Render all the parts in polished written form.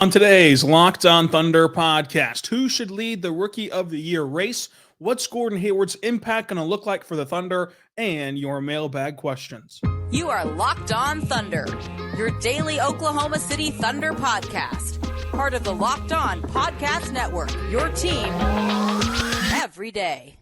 On today's Locked On Thunder podcast, who should lead the Rookie of the Year race? What's Gordon Hayward's impact going to look like for the Thunder? And your mailbag questions. You are Locked On Thunder, your daily Oklahoma City Thunder podcast. Part of the Locked On Podcast Network, your team every day.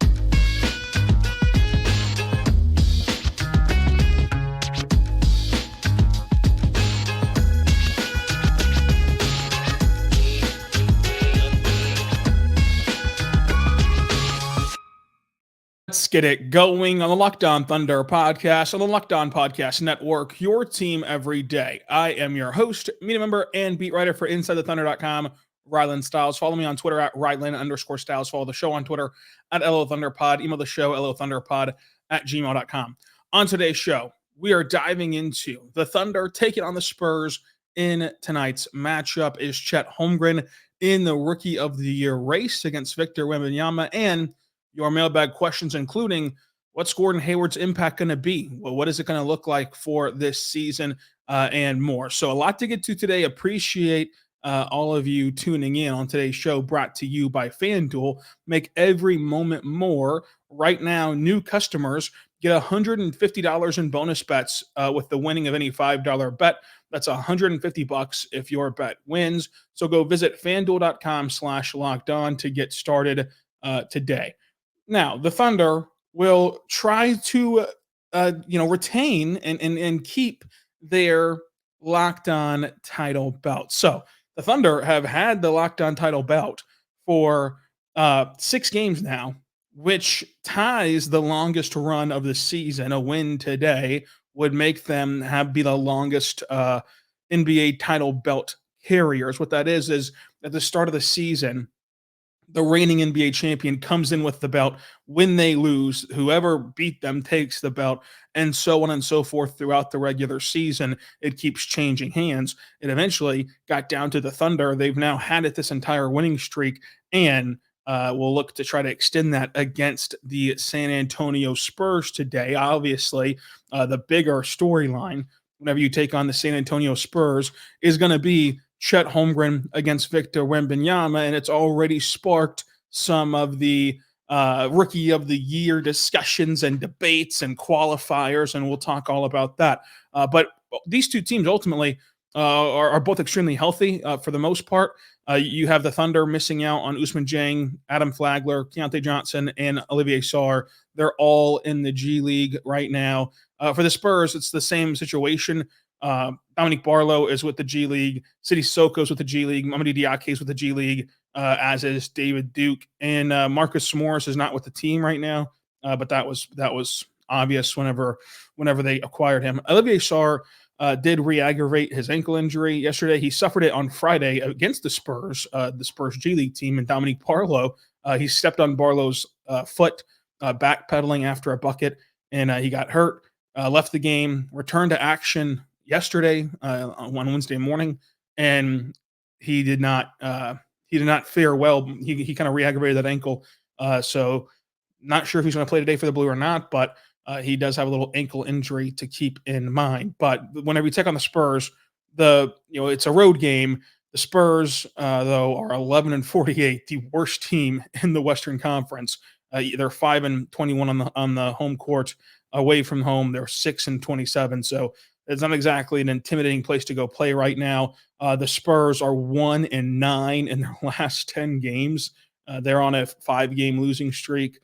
Let's get it going on the Locked On Thunder podcast, on the Locked On Podcast Network, your team every day. I am your host, media member, and beat writer for InsideTheThunder.com, Rylan Stiles. Follow me on Twitter at Rylan_Stiles. Follow the show on Twitter at LOThunderPod. Email the show, LOThunderPod@gmail.com. On today's show, we are diving into the Thunder taking on the Spurs in tonight's matchup. Is Chet Holmgren in the Rookie of the Year race against Victor Wembanyama? And your mailbag questions, including what's Gordon Hayward's impact going to be? Well, what is it going to look like for this season and more? So a lot to get to today. Appreciate all of you tuning in on today's show, brought to you by FanDuel. Make every moment more. Right now, new customers get $150 in bonus bets with the winning of any $5 bet. That's $150 if your bet wins. So go visit FanDuel.com/lockedon to get started today. Now, the Thunder will try to, retain and keep their locked-on title belt. So the Thunder have had the locked-on title belt for 6 games now, which ties the longest run of the season. A win today would make them be the longest NBA title belt carriers. What that is at the start of the season, the reigning NBA champion comes in with the belt. When they lose, whoever beat them takes the belt, and so on and so forth throughout the regular season. It keeps changing hands. It eventually got down to the Thunder. They've now had it this entire winning streak, and will look to try to extend that against the San Antonio Spurs today. Obviously, the bigger storyline, whenever you take on the San Antonio Spurs, is going to be Chet Holmgren against Victor Wembanyama, and it's already sparked some of the Rookie of the Year discussions and debates and qualifiers, and we'll talk all about that. But these two teams ultimately are both extremely healthy for the most part. You have the Thunder missing out on Ousmane Dieng, Adam Flagler, Keontae Johnson, and Olivier Sarr. They're all in the G League right now. For the Spurs, it's the same situation. Dominique Barlow is with the G League. Sidy Soko's with the G League. Mamadi Diakhe is with the G League, as is David Duke. And Marcus Morris is not with the team right now, but that was obvious whenever they acquired him. Olivier Sarr did re-aggravate his ankle injury yesterday. He suffered it on Friday against the Spurs G League team. And Dominique Barlow, he stepped on Barlow's foot, backpedaling after a bucket, and he got hurt. Left the game, returned to action yesterday on Wednesday morning, and he did not fare well. He kind of re-aggravated that ankle, so not sure if he's going to play today for the Blue or not, but he does have a little ankle injury to keep in mind. But whenever you take on the Spurs, it's a road game. The Spurs, though, are 11-48, the worst team in the Western Conference. They're 5-21 on the home court. Away from home, they're 6-27. So it's not exactly an intimidating place to go play right now. The Spurs are 1-9 in their last 10 games. They're on a 5-game losing streak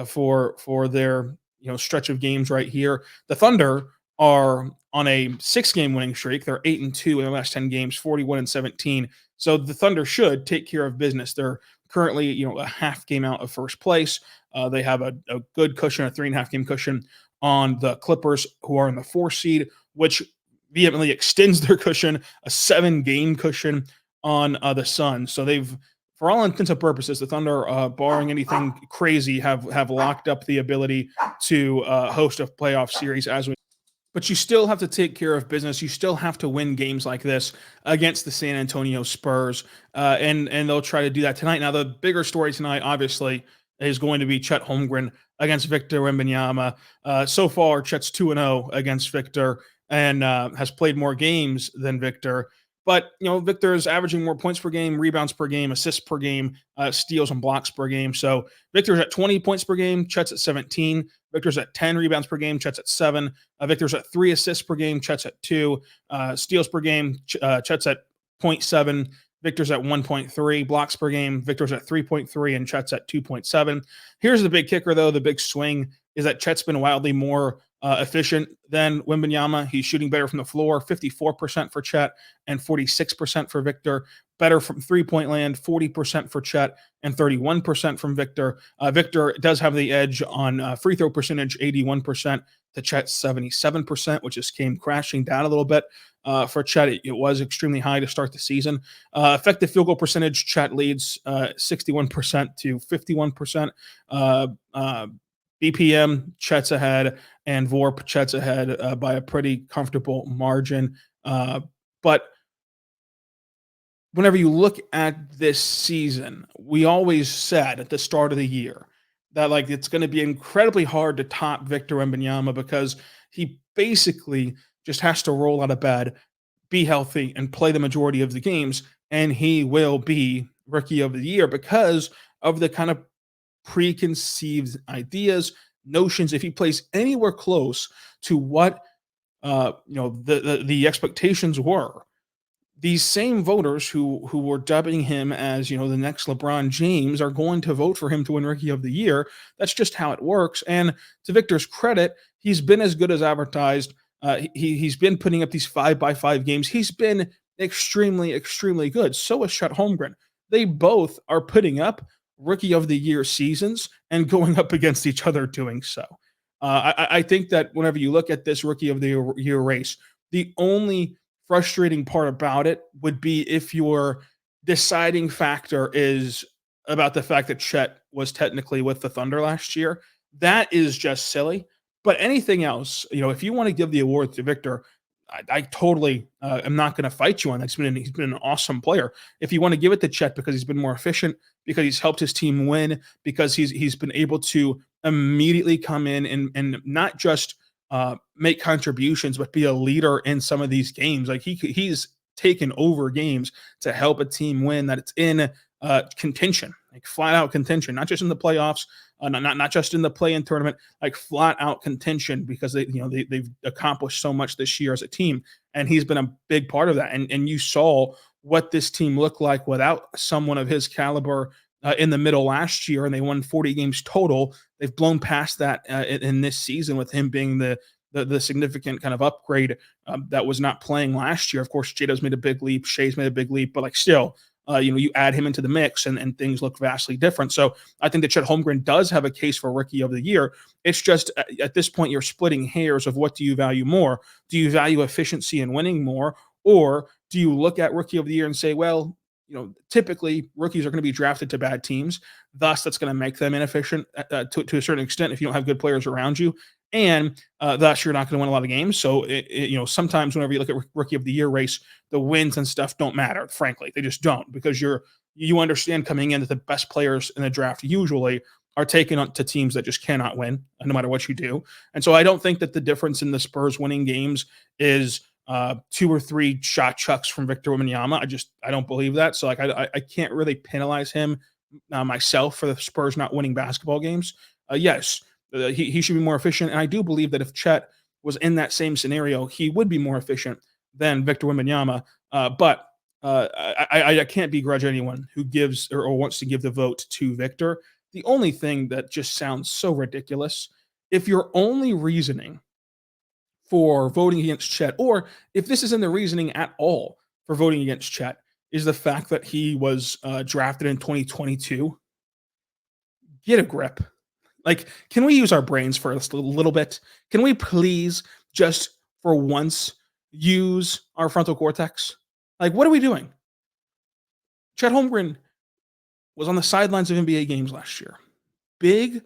for their stretch of games right here. The Thunder are on a 6-game winning streak. They're 8-2 in their last 10 games, 41-17. So the Thunder should take care of business. They're currently a half game out of first place. They have a good cushion, a 3.5-game cushion on the Clippers, who are in the 4 seed, which vehemently extends their cushion, a 7-game cushion on the Suns. So they've, for all intents and purposes, the Thunder, barring anything crazy, have locked up the ability to host a playoff series But you still have to take care of business. You still have to win games like this against the San Antonio Spurs, and they'll try to do that tonight. Now, the bigger story tonight, obviously, is going to be Chet Holmgren against Victor Wembanyama. So far, Chet's 2-0 against Victor and has played more games than Victor. But, Victor is averaging more points per game, rebounds per game, assists per game, steals and blocks per game. So Victor's at 20 points per game, Chet's at 17. Victor's at 10 rebounds per game, Chet's at 7. Victor's at 3 assists per game, Chet's at 2. Steals per game, Chet's at 0.7. Victor's at 1.3 blocks per game. Victor's at 3.3 and Chet's at 2.7. Here's the big kicker, though. The big swing is that Chet's been wildly more efficient than Wembanyama. He's shooting better from the floor, 54% for Chet and 46% for Victor. Better from three-point land, 40% for Chet and 31% from Victor. Victor does have the edge on free throw percentage, 81% to Chet's 77%, which just came crashing down a little bit. For Chet, it was extremely high to start the season. Effective field goal percentage, Chet leads 61% to 51%. BPM, Chet's ahead, and VORP, Chet's ahead by a pretty comfortable margin. But whenever you look at this season, we always said at the start of the year that it's going to be incredibly hard to top Victor Wembanyama because he basically just has to roll out of bed, be healthy, and play the majority of the games, and he will be Rookie of the Year because of the kind of preconceived ideas, notions. If he plays anywhere close to what the expectations were, these same voters who were dubbing him as the next LeBron James are going to vote for him to win Rookie of the Year. That's just how it works. And to Victor's credit, he's been as good as advertised. He's been putting up these 5x5 games. He's been extremely, extremely good. So is Chet Holmgren. They both are putting up Rookie of the Year seasons and going up against each other doing so. I think that whenever you look at this Rookie of the Year race, the only frustrating part about it would be if your deciding factor is about the fact that Chet was technically with the Thunder last year. That is just silly. But anything else, if you want to give the award to Victor, I totally am not going to fight you on that. He's been an awesome player. If you want to give it to Chet because he's been more efficient, because he's helped his team win, because he's been able to immediately come in and not just make contributions, but be a leader in some of these games. He's taken over games to help a team win that it's in contention, flat out contention, not just in the playoffs, not just in the play-in tournament, flat out contention, because they've accomplished so much this year as a team, and he's been a big part of that. And you saw what this team looked like without someone of his caliber in the middle last year, and they won 40 games total. They've blown past that in this season with him being the significant kind of upgrade that was not playing last year. Of course, Jada's made a big leap, Shea's made a big leap, but still, you add him into the mix and things look vastly different. So I think that Chet Holmgren does have a case for Rookie of the Year. It's just at this point, you're splitting hairs of what do you value more? Do you value efficiency and winning more? Or do you look at Rookie of the Year and say, well, typically rookies are going to be drafted to bad teams. Thus, that's going to make them inefficient to a certain extent if you don't have good players around you. And thus, you're not going to win a lot of games. So, sometimes whenever you look at Rookie of the Year race, the wins and stuff don't matter. Frankly, they just don't, because you understand coming in that the best players in the draft usually are taken on to teams that just cannot win, no matter what you do. And so, I don't think that the difference in the Spurs winning games is 2 or 3 shot chucks from Victor Wembanyama. I don't believe that. So I can't really penalize him myself for the Spurs not winning basketball games. Yes, he should be more efficient. And I do believe that if Chet was in that same scenario, he would be more efficient than Victor Wembanyama. But I can't begrudge anyone who gives or wants to give the vote to Victor. The only thing that just sounds so ridiculous, if your only reasoning for voting against Chet, or if this isn't the reasoning at all for voting against Chet, is the fact that he was drafted in 2022, get a grip. Can we use our brains for a little bit? Can we please just for once use our frontal cortex? What are we doing? Chet Holmgren was on the sidelines of NBA games last year. Big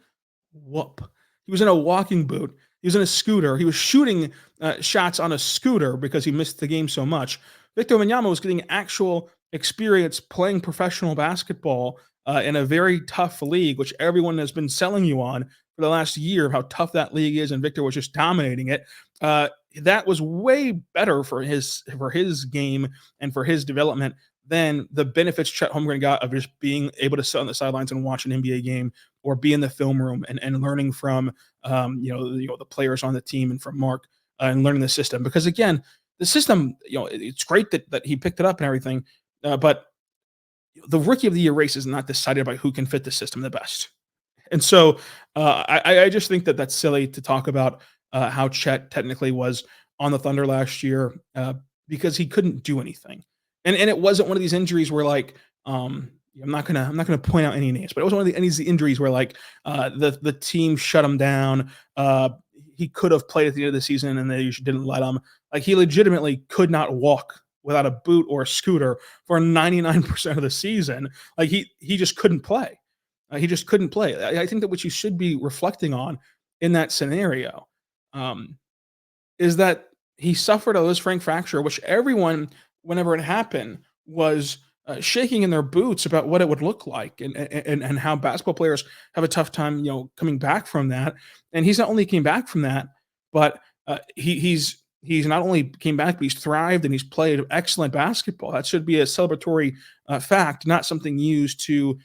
whoop. He was in a walking boot. He was in a scooter. He was shooting shots on a scooter because he missed the game so much. Victor Wembanyama was getting actual experience playing professional basketball in a very tough league, which everyone has been selling you on for the last year of how tough that league is, and Victor was just dominating it. that was way better for his game and for his development than the benefits Chet Holmgren got of just being able to sit on the sidelines and watch an NBA game or be in the film room and learning from the players on the team and from Mark and learning the system. Because again, the system, it's great that he picked it up and everything, but the rookie of the year race is not decided by who can fit the system the best. And so I just think that that's silly to talk about how Chet technically was on the Thunder last year because he couldn't do anything. And it wasn't one of these injuries where like I'm not gonna point out any names, but it was one of these injuries where like the team shut him down. He could have played at the end of the season and they didn't let him. Like he legitimately could not walk without a boot or a scooter for 99% of the season. Like he just couldn't play. He just couldn't play. I think that what you should be reflecting on in that scenario is that he suffered a Lisfranc fracture, which everyone, whenever it happened, was shaking in their boots about what it would look like and how basketball players have a tough time, coming back from that. And he's not only came back from that, but he's not only came back, but he's thrived and he's played excellent basketball. That should be a celebratory fact, not something used to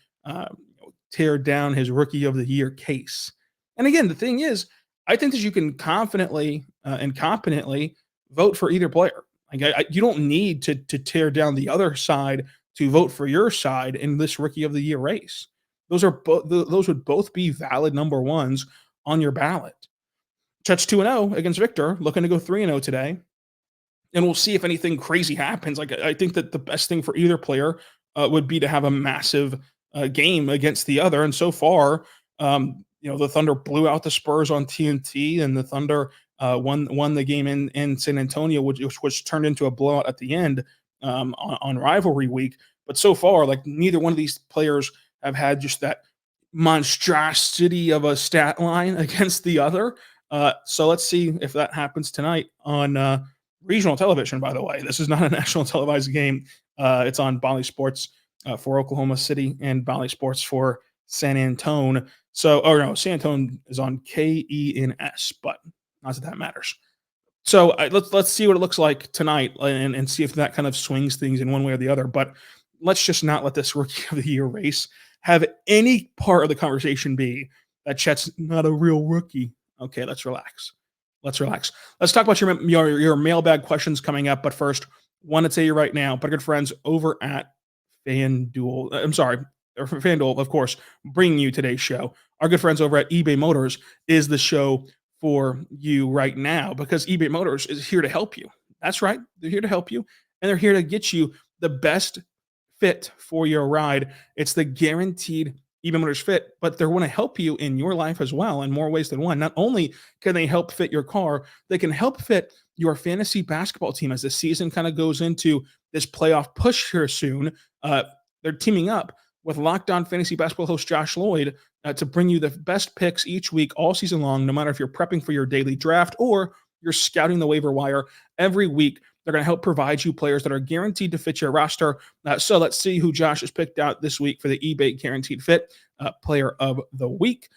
tear down his rookie of the year case. And again, the thing is, I think that you can confidently and competently vote for either player. Like you don't need to tear down the other side to vote for your side in this rookie of the year race. Those would both be valid number ones on your ballot. Chet's 2-0 against Victor, looking to go 3-0 today. And we'll see if anything crazy happens. Like I think that the best thing for either player would be to have a massive game against the other. And so far, the Thunder blew out the Spurs on TNT, and the Thunder won the game in San Antonio, which turned into a blowout at the end on rivalry week. But so far, like neither one of these players have had just that monstrosity of a stat line against the other. So let's see if that happens tonight on regional television. By the way, this is not a national televised game. It's on Bally Sports for Oklahoma City and Bally Sports for San Antonio. So, San Antonio is on KENS, but not that that matters. So let's see what it looks like tonight and see if that kind of swings things in one way or the other. But let's just not let this rookie of the year race have any part of the conversation be that Chet's not a real rookie. Okay, let's relax. Let's talk about your mailbag questions coming up. But first, want to tell you right now, but good friends over at FanDuel. FanDuel, of course, bringing you today's show. Our good friends over at eBay Motors is the show for you right now because eBay Motors is here to help you. That's right. They're here to help you, and they're here to get you the best fit for your ride. It's the guaranteed eBay Motors fit, but they want to help you in your life as well in more ways than one. Not only can they help fit your car, they can help fit your fantasy basketball team as the season kind of goes into this playoff push here soon. They're teaming up with Locked On Fantasy Basketball host Josh Lloyd to bring you the best picks each week all season long, no matter if you're prepping for your daily draft or you're scouting the waiver wire. Every week, they're going to help provide you players that are guaranteed to fit your roster. So let's see who Josh has picked out this week for the eBay Guaranteed Fit Player of the Week.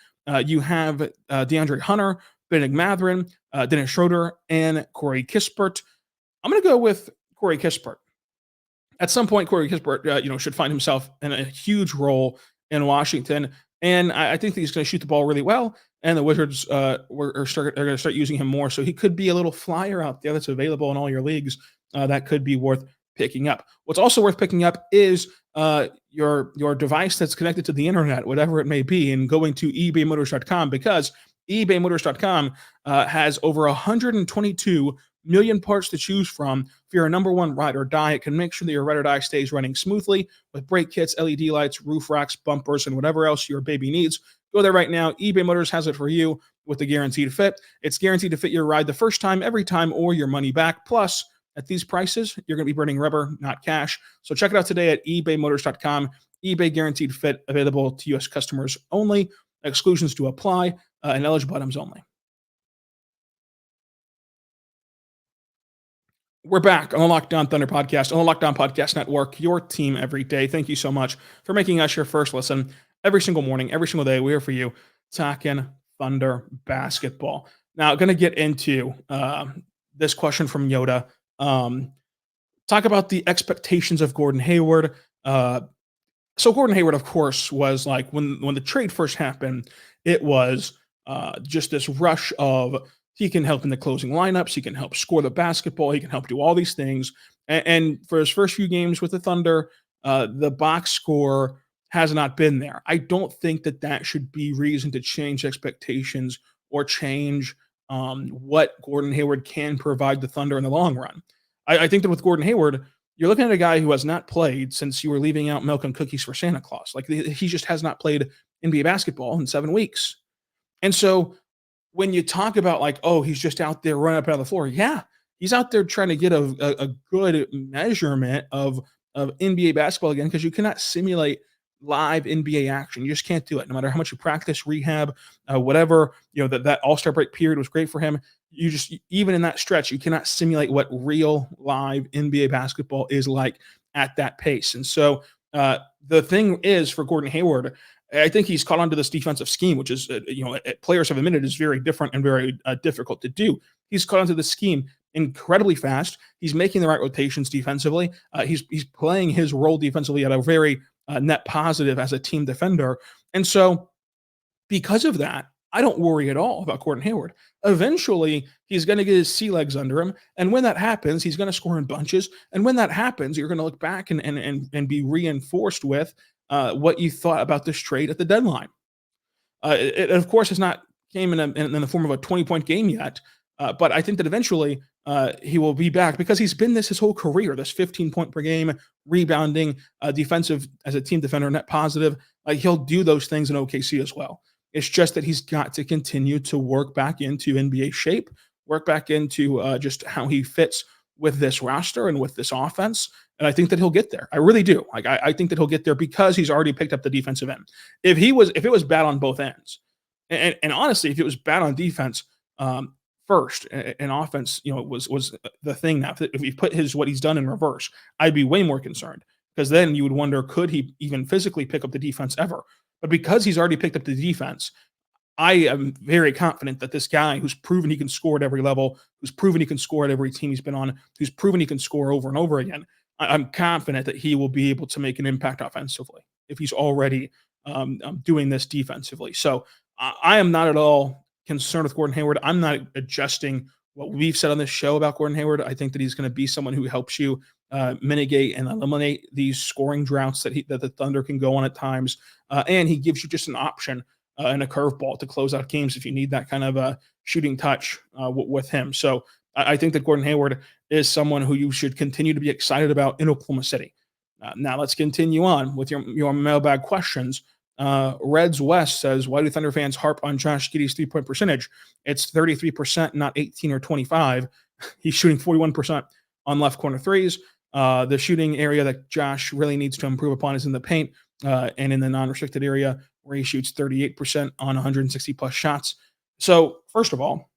You have DeAndre Hunter, Bennedict Mathurin, Dennis Schroeder, and Corey Kispert. I'm going to go with Corey Kispert. At some point, Corey Kispert, should find himself in a huge role in Washington, and I think that he's going to shoot the ball really well. And the Wizards are going to start using him more, so he could be a little flyer out there that's available in all your leagues. That could be worth picking up. What's also worth picking up is your device that's connected to the internet, whatever it may be, and going to ebaymotors.com because ebaymotors.com has over 122 million parts to choose from. If you're a number one ride or die, it can make sure that your ride or die stays running smoothly with brake kits, LED lights, roof racks, bumpers, and whatever else your baby needs. Go there right now. eBay Motors has it for you with the guaranteed fit. It's guaranteed to fit your ride the first time, every time, or your money back. Plus, at these prices, you're going to be burning rubber, not cash. So check it out today at ebaymotors.com. eBay Guaranteed Fit, available to U.S. customers only. Exclusions to apply, and eligible items only. We're back on the Locked On Thunder podcast, on the Locked On Podcast Network, your team every day. Thank you so much for making us your first listen every single morning, every single day. We're here for you, talking Thunder basketball. Now, going to get into this question from Yoda. Talk about the expectations of Gordon Hayward. So Gordon Hayward, of course, was like when the trade first happened, it was just this rush of he can help in the closing lineups, he can help score the basketball, he can help do all these things. And for his first few games with the Thunder, the box score has not been there. I don't think that should be reason to change expectations or change what Gordon Hayward can provide the Thunder in the long run. I think that with Gordon Hayward, you're looking at a guy who has not played since you were leaving out milk and cookies for Santa Claus. Like he just has not played NBA basketball in 7 weeks. And so when you talk about like, oh, he's just out there running up and down the floor, yeah, he's out there trying to get a good measurement of NBA basketball again, because you cannot simulate live NBA action. You just can't do it. No matter how much you practice, rehab, whatever, that All-Star break period was great for him. You just, even in that stretch, you cannot simulate what real live NBA basketball is like at that pace. And so the thing is for Gordon Hayward, I think he's caught on to this defensive scheme, which is, players have admitted is very different and very difficult to do. He's caught onto the scheme incredibly fast. He's making the right rotations defensively. He's playing his role defensively at a very net positive as a team defender. And so because of that, I don't worry at all about Gordon Hayward. Eventually, he's going to get his sea legs under him. And when that happens, he's going to score in bunches. And when that happens, you're going to look back and be reinforced with what you thought about this trade at the deadline. It of course, has not came in the form of a 20-point game yet. But I think that eventually he will be back because he's been his whole career, this 15-point per game, rebounding, defensive as a team defender, net positive. He'll do those things in OKC as well. It's just that he's got to continue to work back into NBA shape, work back into just how he fits with this roster and with this offense. And I think that he'll get there. I really do. I think that he'll get there because he's already picked up the defensive end. If it was bad on both ends, and honestly, if it was bad on defense first and offense, was the thing. Now, if you put what he's done in reverse, I'd be way more concerned, because then you would wonder, could he even physically pick up the defense ever? But because he's already picked up the defense, I am very confident that this guy who's proven he can score at every level, who's proven he can score at every team he's been on, who's proven he can score over and over again, I'm confident that he will be able to make an impact offensively if he's already doing this defensively. So I am not at all concerned with Gordon Hayward. I'm not adjusting what we've said on this show about Gordon Hayward. I think that he's going to be someone who helps you mitigate and eliminate these scoring droughts that the Thunder can go on at times. And he gives you just an option and a curveball to close out games if you need that kind of a shooting touch with him. So I think that Gordon Hayward is someone who you should continue to be excited about in Oklahoma City. Now let's continue on with your mailbag questions. Reds West says, why do Thunder fans harp on Josh Giddey's 3-point percentage? It's 33%, not 18 or 25. He's shooting 41% on left corner threes. The shooting area that Josh really needs to improve upon is in the paint and in the non-restricted area, where he shoots 38% on 160 plus shots. So first of all,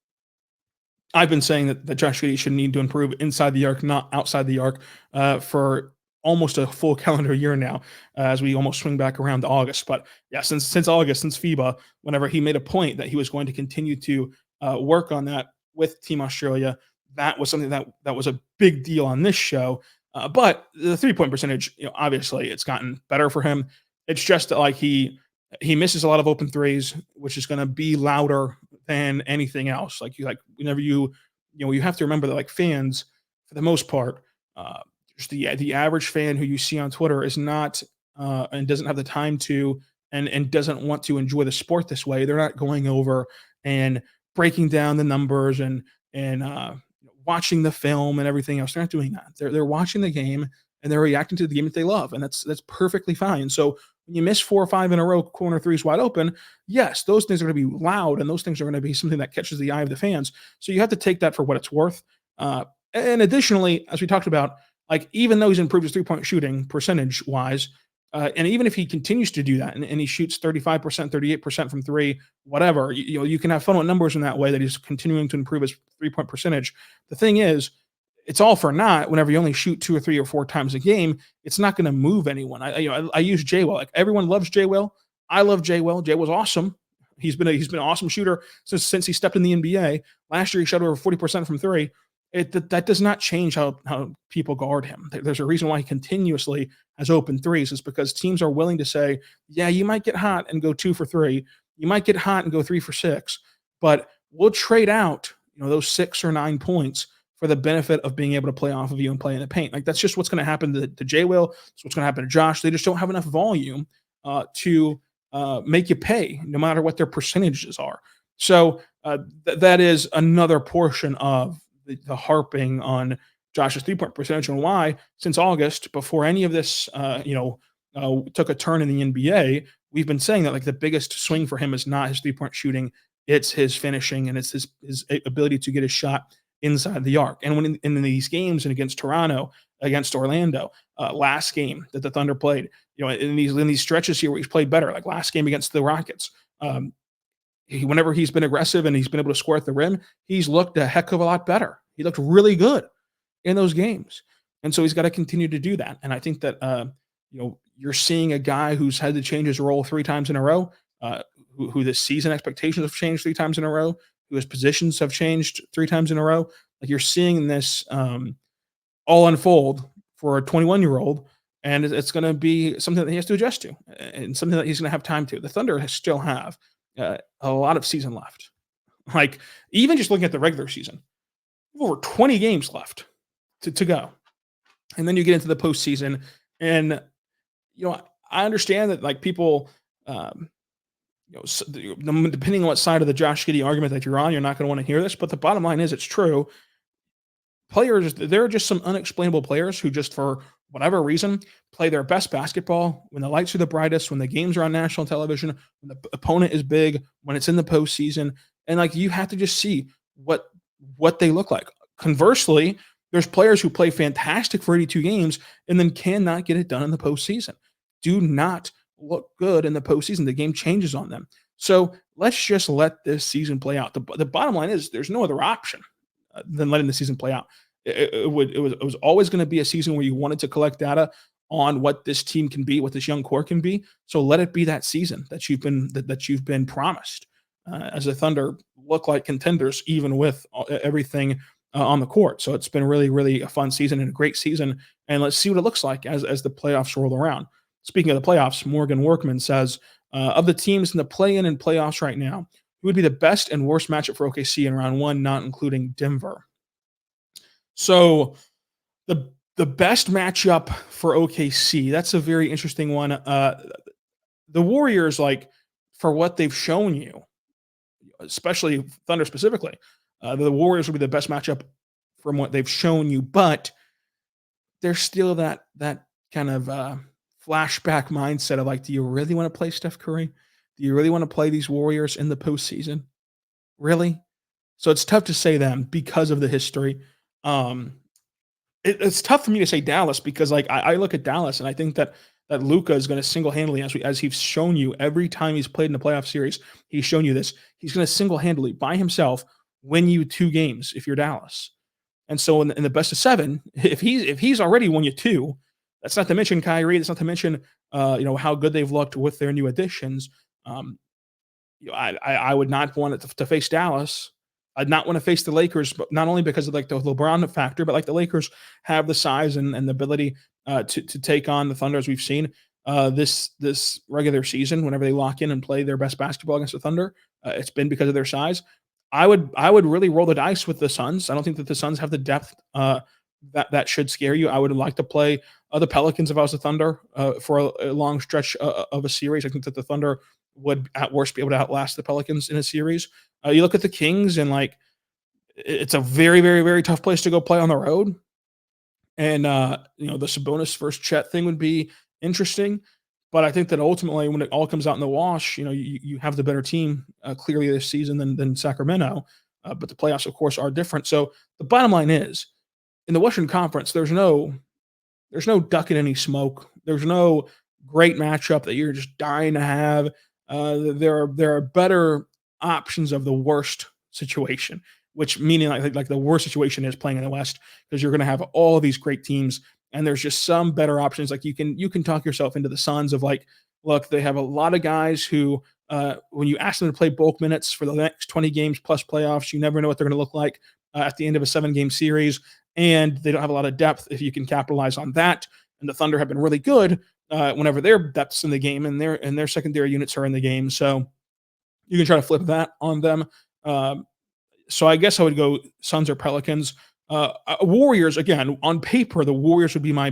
I've been saying that Josh Giddey should need to improve inside the arc, not outside the arc, for almost a full calendar year now, as we almost swing back around to August. But yeah, since August, since FIBA, whenever he made a point that he was going to continue to work on that with Team Australia, that was something that was a big deal on this show. But the 3-point percentage, obviously it's gotten better for him. It's just that like he misses a lot of open threes, which is going to be louder than anything else. Whenever you have to remember that like fans, for the most part, just the average fan who you see on Twitter is not and doesn't have the time to and doesn't want to enjoy the sport this way. They're not going over and breaking down the numbers and watching the film and everything else. They're not doing that. They're watching the game and they're reacting to the game that they love, and that's perfectly fine. So when you miss 4 or 5 in a row, corner threes wide open, yes, those things are going to be loud, and those things are going to be something that catches the eye of the fans. So you have to take that for what it's worth. And additionally, as we talked about, like even though he's improved his 3-point shooting percentage wise, and even if he continues to do that and he shoots 35%, 38% from three, whatever, you can have fun with numbers in that way that he's continuing to improve his 3-point percentage. The thing is, it's all for naught whenever you only shoot 2 or 3 or 4 times a game. It's not going to move anyone. I use Jay Will. Like everyone loves Jay Will. I love Jay Will. Jay Will's awesome. He's been an awesome shooter since he stepped in the NBA. Last year he shot over 40% from three. that does not change how people guard him. There's a reason why he continuously has open threes. Is because teams are willing to say, yeah, you might get hot and go 2 for 3. You might get hot and go 3 for 6, but we'll trade out, those 6 or 9 points for the benefit of being able to play off of you and play in the paint. Like, that's just what's going to happen to Jay Will. That's what's going to happen to Josh. They just don't have enough volume to make you pay, no matter what their percentages are. So that is another portion of the harping on Josh's 3-point percentage, and why, since August, before any of this, took a turn in the NBA, we've been saying that, like, the biggest swing for him is not his 3-point shooting, it's his finishing, and it's his ability to get his shot inside the arc. And when in these games, and against Toronto, against Orlando, last game that the Thunder played, in these stretches here where he's played better, like last game against the Rockets, whenever he's been aggressive and he's been able to score at the rim, he's looked a heck of a lot better. He looked really good in those games. And so he's got to continue to do that. And I think that, you're seeing a guy who's had to change his role 3 times in a row, who this season expectations have changed 3 times in a row, who his positions have changed 3 times in a row. Like, you're seeing this all unfold for a 21-year-old, and it's going to be something that he has to adjust to, and something that he's going to have time to. The Thunder still have a lot of season left. Like, even just looking at the regular season, over 20 games left to go. And then you get into the postseason, and, I understand that, like, people, depending on what side of the Josh Giddey argument that you're on, you're not going to want to hear this, but the bottom line is it's true. Players, there are just some unexplainable players who just, for whatever reason, play their best basketball when the lights are the brightest, when the games are on national television, when the opponent is big, when it's in the postseason. And, like, you have to just see what they look like. Conversely, there's players who play fantastic for 82 games and then cannot get it done in the postseason. Do not look good in the postseason. The game changes on them. So let's just let this season play out. The bottom line is there's no other option than letting the season play out. It was always going to be a season where you wanted to collect data on what this team can be, what this young core can be. So let it be that season that you've been promised, as the Thunder look like contenders, even with everything on the court. So it's been really, really a fun season and a great season. And let's see what it looks like as the playoffs roll around. Speaking of the playoffs, Morgan Workman says, of the teams in the play-in and playoffs right now, who would be the best and worst matchup for OKC in round 1, not including Denver? So the best matchup for OKC, that's a very interesting one. The Warriors, like, for what they've shown you, especially Thunder specifically, the Warriors would be the best matchup from what they've shown you, but there's still that kind of flashback mindset of, like, do you really want to play Steph Curry? Do you really want to play these Warriors in the postseason? Really? So it's tough to say them because of the history. It's tough for me to say Dallas because, like, I look at Dallas and I think that Luka is going to single-handedly, as he's shown you every time he's played in the playoff series, he's shown you this. He's going to single-handedly, by himself, win you 2 games if you're Dallas. And so in the best of 7, if he's already won you 2, that's not to mention Kyrie. That's not to mention how good they've looked with their new additions. I would not want it to face Dallas. I'd not want to face the Lakers, but not only because of, like, the LeBron factor, but, like, the Lakers have the size and the ability to take on the Thunder, as we've seen this regular season. Whenever they lock in and play their best basketball against the Thunder, it's been because of their size. I would really roll the dice with the Suns. I don't think that the Suns have the depth that should scare you. I would like to play the Pelicans if I was the Thunder for a long stretch of a series. I think that the Thunder would at worst be able to outlast the Pelicans in a series. You look at the Kings, and, like, it's a very, very, very tough place to go play on the road. And the Sabonis versus Chet thing would be interesting. But I think that ultimately, when it all comes out in the wash, you have the better team clearly this season than Sacramento. But the playoffs, of course, are different. So the bottom line is, in the Western Conference, there's no ducking any smoke. There's no great matchup that you're just dying to have. There are better options of the worst situation, which meaning like the worst situation is playing in the West, because you're going to have all of these great teams, and there's just some better options. Like, you can talk yourself into the Suns of, like, look, they have a lot of guys who, when you ask them to play bulk minutes for the next 20 games plus playoffs, you never know what they're going to look like. at the end of a 7-game series, and they don't have a lot of depth. If you can capitalize on that, and the Thunder have been really good whenever their depth's in the game and their secondary units are in the game, so you can try to flip that on them. So I guess I would go Suns or Pelicans. Warriors, again, on paper, the Warriors would be my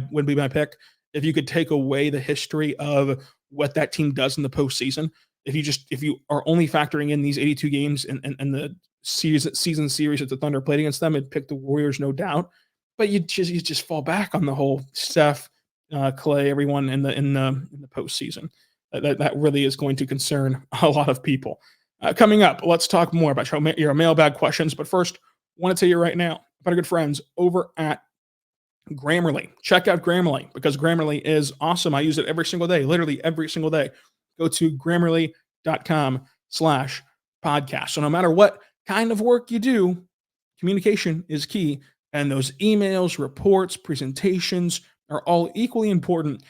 pick if you could take away the history of what that team does in the postseason. If you are only factoring in these 82 games and the season series that the Thunder played against them, it'd pick the Warriors, no doubt. But you just fall back on the whole Steph, Clay, everyone in the postseason. That really is going to concern a lot of people. Coming up, let's talk more about your mailbag questions. But first, I want to tell you right now about our good friends over at Grammarly. Check out Grammarly because Grammarly is awesome. I use it every single day, literally every single day. Go to Grammarly.com/podcast. So no matter what kind of work you do, communication is key. And those emails, reports, presentations are all equally important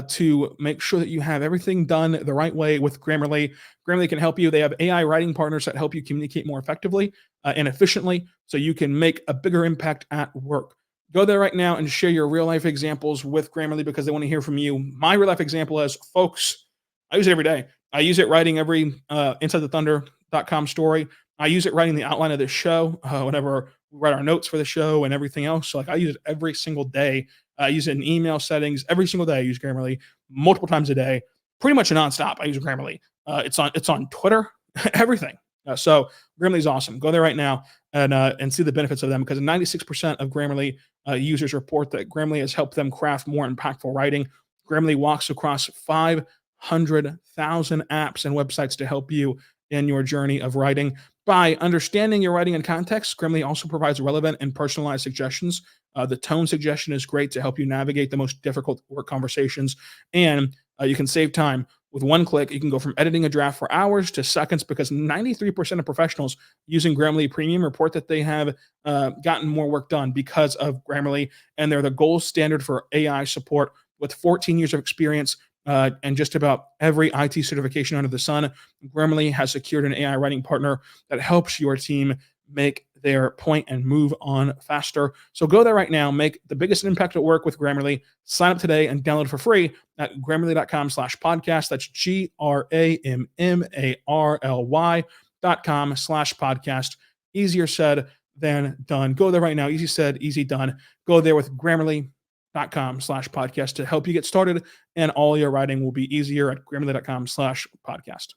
to make sure that you have everything done the right way with Grammarly. Grammarly can help you. They have AI writing partners that help you communicate more effectively and efficiently so you can make a bigger impact at work. Go there right now and share your real life examples with Grammarly because they want to hear from you. My real life example is, folks, I use it every day. I use it writing every InsideTheThunder.com story. I use it writing the outline of this show whenever we write our notes for the show and everything else. So I use it every single day. I use it in email settings every single day. I use Grammarly multiple times a day, pretty much nonstop. I use Grammarly. It's on Twitter, everything. So Grammarly is awesome. Go there right now and see the benefits of them because 96% of Grammarly users report that Grammarly has helped them craft more impactful writing. Grammarly walks across 500,000 apps and websites to help you in your journey of writing. By understanding your writing in context, Grammarly also provides relevant and personalized suggestions. The tone suggestion is great to help you navigate the most difficult work conversations, and you can save time. With one click, you can go from editing a draft for hours to seconds because 93% of professionals using Grammarly Premium report that they have gotten more work done because of Grammarly, and they're the gold standard for AI support with 14 years of experience and just about every IT certification under the sun. Grammarly has secured an AI writing partner that helps your team make their point and move on faster. So go there right now, make the biggest impact at work with Grammarly. Sign up today and download for free at Grammarly.com/podcast. That's Grammarly.com/podcast. Easier said than done. Go there right now. Easy said, easy done. Go there with Grammarly.com/podcast to help you get started, and all your writing will be easier at Grammarly.com/podcast.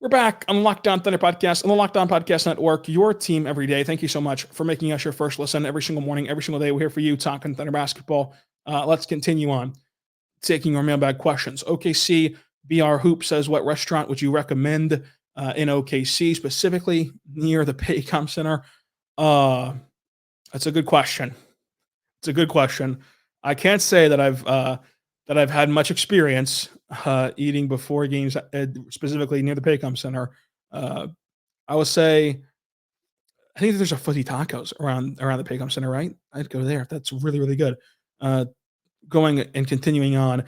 We're back on the Locked On Thunder podcast, on the Locked On Podcast Network, your team every day. Thank you so much for making us your first listen every single morning, every single day. We're here for you talking Thunder basketball. Let's continue on taking our mailbag questions. OKC BR Hoop says, what restaurant would you recommend in OKC, specifically near the Paycom Center? That's a good question. It's a good question. I can't say that I've had much experience eating before games, specifically near the Paycom Center. I would say, I think there's a Fuzzy Tacos around the Paycom Center, right? I'd go there. That's really, really good. Going and continuing on,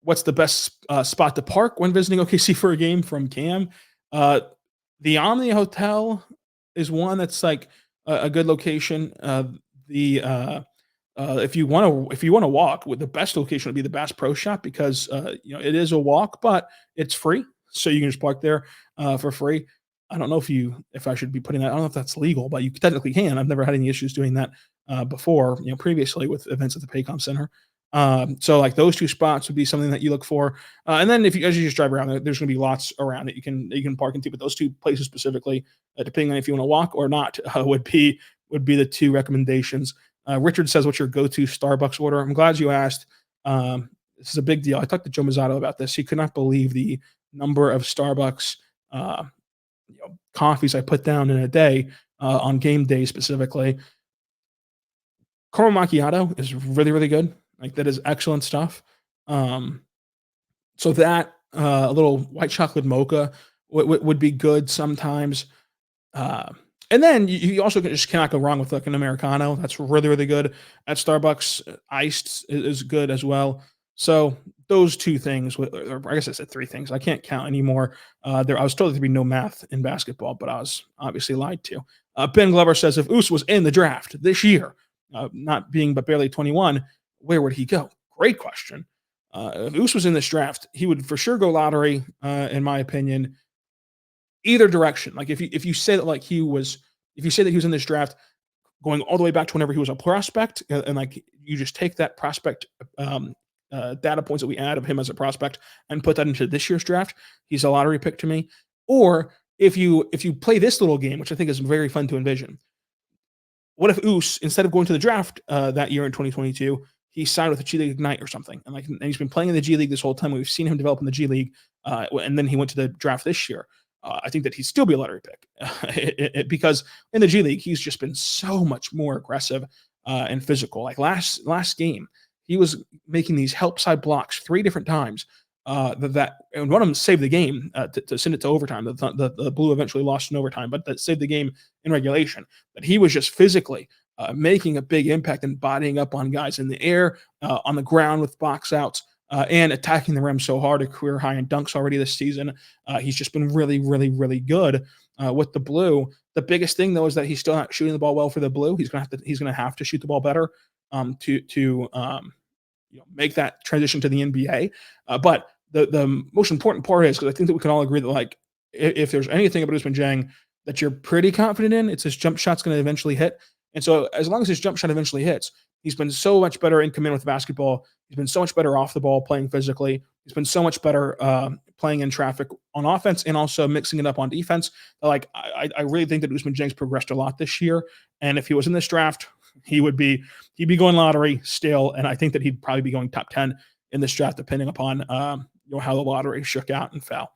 what's the best spot to park when visiting OKC for a game from Cam? The Omni Hotel is one that's like a good location. If you want to walk, the best location would be the Bass Pro Shop because it is a walk, but it's free, so you can just park there for free. I don't know if I should be putting that. I don't know if that's legal, but you technically can. I've never had any issues doing that before. Previously with events at the Paycom Center. So like those two spots would be something that you look for. And then as you just drive around, there's going to be lots around that you can park into. But those two places specifically, depending on if you want to walk or not, would be the two recommendations. Richard says, what's your go-to Starbucks order? I'm glad you asked. This is a big deal. I talked to Joe Mazzato about this. He could not believe the number of Starbucks coffees I put down in a day on game day specifically. Caramel macchiato is really, really good. Like that is excellent stuff. So that a little white chocolate mocha would be good sometimes. And then you also just cannot go wrong with like an Americano. That's really, really good at Starbucks. Iced is good as well. So those two things, or I guess I said three things. I can't count anymore. I was told there'd be no math in basketball, but I was obviously lied to. Ben Glover says if Oos was in the draft this year, not being but barely 21, where would he go? Great question. If Oos was in this draft, he would for sure go lottery, in my opinion. Either direction. Like if you say that if you say that he was in this draft, going all the way back to whenever he was a prospect, and like you just take that prospect data points that we add of him as a prospect and put that into this year's draft, he's a lottery pick to me. Or if you play this little game, which I think is very fun to envision, what if Oos, instead of going to the draft that year in 2022, he signed with the G League Ignite or something, and he's been playing in the G League this whole time. We've seen him develop in the G League, and then he went to the draft this year. I think that he'd still be a lottery pick because in the G League, he's just been so much more aggressive and physical. Like last game, he was making these help side blocks 3 different times. And one of them saved the game to send it to overtime. The Blue eventually lost in overtime, but that saved the game in regulation. But he was just physically making a big impact and bodying up on guys in the air, on the ground with box outs. And attacking the rim so hard, a career high in dunks already this season. He's just been really, really, really good with the Blue. The biggest thing though is that he's still not shooting the ball well for the Blue. He's gonna have to shoot the ball better to make that transition to the NBA. But the most important part is, because I think that we can all agree that like if there's anything about Ousmane Dieng that you're pretty confident in, it's his jump shot's going to eventually hit. And so as long as his jump shot eventually hits, he's been so much better in command with the basketball. He's been so much better off the ball playing physically. He's been so much better playing in traffic on offense and also mixing it up on defense. Like I really think that Ousmane Dieng's progressed a lot this year. And if he was in this draft, he'd be going lottery still. And I think that he'd probably be going top 10 in this draft, depending upon how the lottery shook out and fell.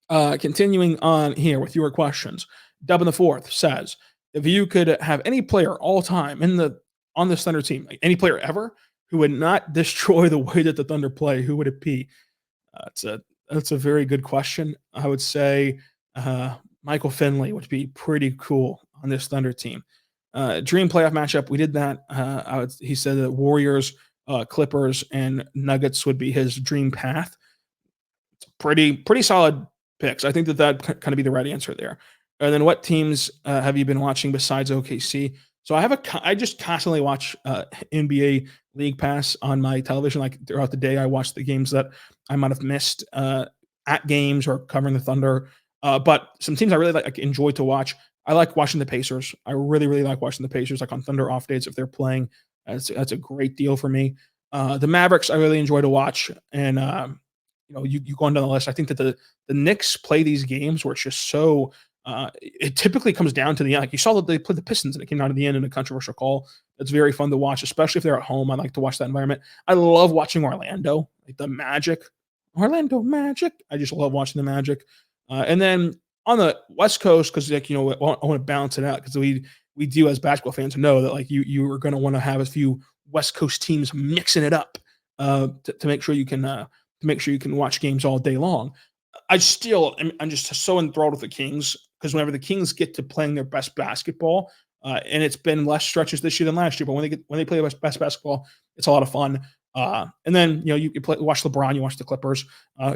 Continuing on here with your questions, Dub in the Fourth says, if you could have any player all time on this Thunder team, like any player ever, who would not destroy the way that the Thunder play, who would it be? That's a very good question. I would say Michael Finley would be pretty cool on this Thunder team. Dream playoff matchup, we did that. He said that Warriors, Clippers, and Nuggets would be his dream path. It's pretty solid picks. I think that kind of be the right answer there. And then what teams have you been watching besides OKC? So I just constantly watch NBA League Pass on my television. Like throughout the day, I watch the games that I might have missed at games or covering the Thunder. But some teams I really enjoy to watch. I like watching the Pacers. I really, really like watching the Pacers, like on Thunder off days if they're playing. That's a great deal for me. The Mavericks I really enjoy to watch. And you go on down the list. I think that the Knicks play these games where it's just so. It typically comes down to the end. Like you saw that they played the Pistons and it came down to the end in a controversial call. It's very fun to watch, especially if they're at home. I like to watch that environment. I love watching Orlando, like the Magic. Orlando Magic. I just love watching the Magic. And then on the West Coast, because I want to balance it out, because we do as basketball fans know that like you are going to want to have a few West Coast teams mixing it up to make sure you can watch games all day long. I'm just so enthralled with the Kings, because whenever the Kings get to playing their best basketball, and it's been less stretches this year than last year, but when they play their best basketball, it's a lot of fun. And then you watch LeBron, you watch the Clippers,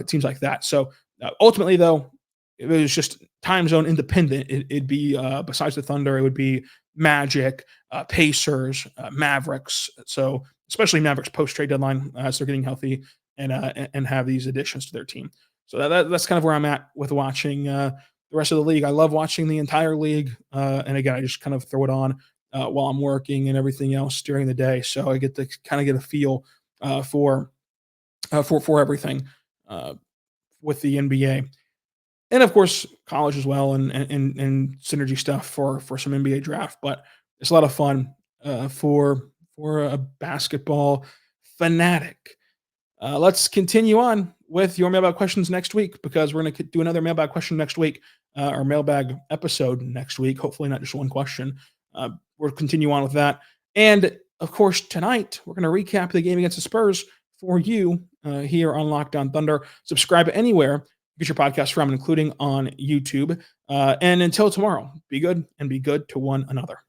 teams like that. So ultimately, though, it was just time zone independent. It'd be besides the Thunder, it would be Magic, Pacers, Mavericks. So especially Mavericks post trade deadline as they're getting healthy and have these additions to their team. So that's kind of where I'm at with watching the rest of the league. I love watching the entire league. And again, I just kind of throw it on while I'm working and everything else during the day. So I get to kind of get a feel for everything with the NBA. And of course, college as well, and synergy stuff for some NBA draft. But it's a lot of fun for a basketball fanatic. Let's continue on with your mailbag questions next week, because we're going to do another mailbag question next week, or mailbag episode next week. Hopefully not just one question. We'll continue on with that. And of course, tonight we're going to recap the game against the Spurs for you here on Locked On Thunder. Subscribe anywhere you get your podcast from, including on YouTube. And until tomorrow, be good and be good to one another.